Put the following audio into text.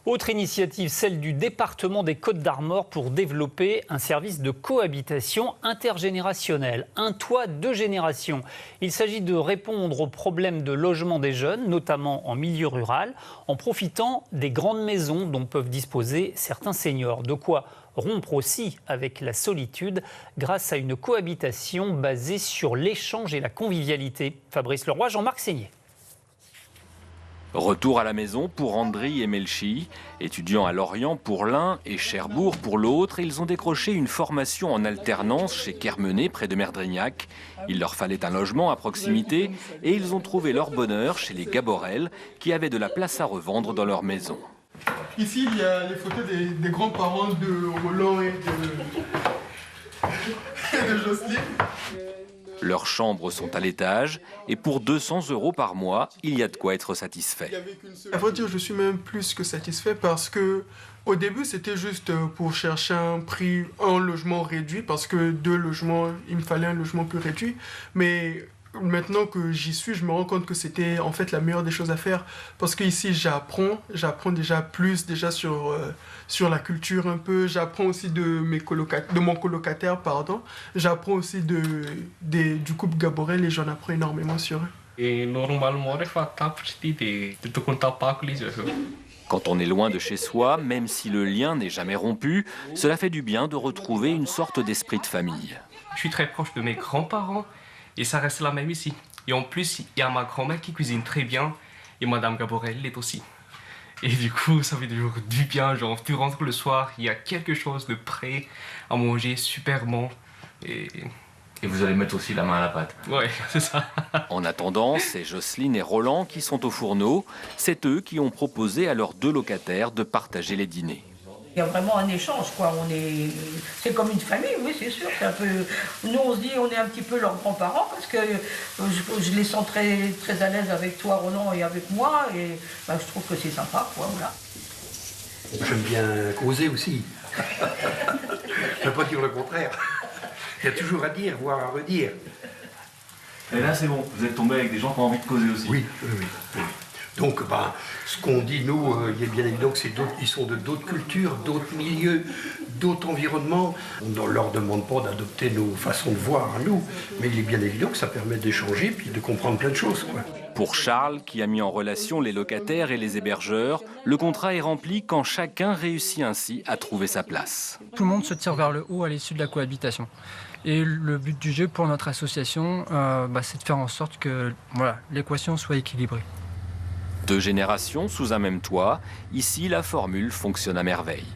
Autre initiative, celle du département des Côtes-d'Armor pour développer un service de cohabitation intergénérationnelle. Un toit, deux générations. Il s'agit de répondre aux problèmes de logement des jeunes, notamment en milieu rural, en profitant des grandes maisons dont peuvent disposer certains seniors. De quoi rompre aussi avec la solitude grâce à une cohabitation basée sur l'échange et la convivialité. Fabrice Leroy, Jean-Marc Seigné. Retour à la maison pour Andri et Melchi, étudiants à Lorient pour l'un et Cherbourg pour l'autre. Ils ont décroché une formation en alternance chez Kermenay, près de Merdrignac. Il leur fallait un logement à proximité et ils ont trouvé leur bonheur chez les Gaborel, qui avaient de la place à revendre dans leur maison. Ici, il y a les photos des grands-parents de Roland et de Jocelyne. Leurs chambres sont à l'étage et pour 200 € par mois, il y a de quoi être satisfait. À vrai dire, je suis même plus que satisfait parce que au début, c'était juste pour chercher un logement réduit parce que deux logements, il me fallait un logement plus réduit. Mais maintenant que j'y suis, je me rends compte que c'était en fait la meilleure des choses à faire parce qu'ici, j'apprends déjà plus sur la culture un peu. J'apprends aussi de mon colocataire, pardon. J'apprends aussi du couple Gaborel et j'en apprends énormément sur eux. Et normalement, Quand on est loin de chez soi, même si le lien n'est jamais rompu, cela fait du bien de retrouver une sorte d'esprit de famille. je suis très proche de mes grands-parents et ça reste la même ici. Et en plus, il y a ma grand-mère qui cuisine très bien et Madame Gaborel l'est aussi. Et du coup, ça fait toujours du bien. Genre, tu rentres le soir, il y a quelque chose de prêt à manger super bon. Et vous allez mettre aussi la main à la pâte. ouais, c'est ça. En attendant, c'est Jocelyne et Roland qui sont au fourneau. C'est eux qui ont proposé à leurs deux locataires de partager les dîners. Il y a vraiment un échange, quoi. C'est comme une famille, oui, c'est sûr. Nous, on se dit, on est un petit peu leurs grands-parents parce que je les sens très, très à l'aise avec toi, Roland, et avec moi. Et je trouve que c'est sympa, quoi. Voilà. J'aime bien causer aussi. Je ne veux pas dire le contraire. Il y a toujours à dire, voire à redire. Et là, c'est bon. Vous êtes tombé avec des gens qui ont envie de causer aussi. Oui. Donc, ce qu'on dit, nous, il est bien évident que ils sont de d'autres cultures, d'autres milieux, d'autres environnements. On ne leur demande pas d'adopter nos façons de voir à nous, mais il est bien évident que ça permet d'échanger puis de comprendre plein de choses, quoi. Pour Charles, qui a mis en relation les locataires et les hébergeurs, le contrat est rempli quand chacun réussit ainsi à trouver sa place. Tout le monde se tire vers le haut à l'issue de la cohabitation. Et le but du jeu pour notre association, c'est de faire en sorte que l'équation soit équilibrée. Deux générations sous un même toit, ici la formule fonctionne à merveille.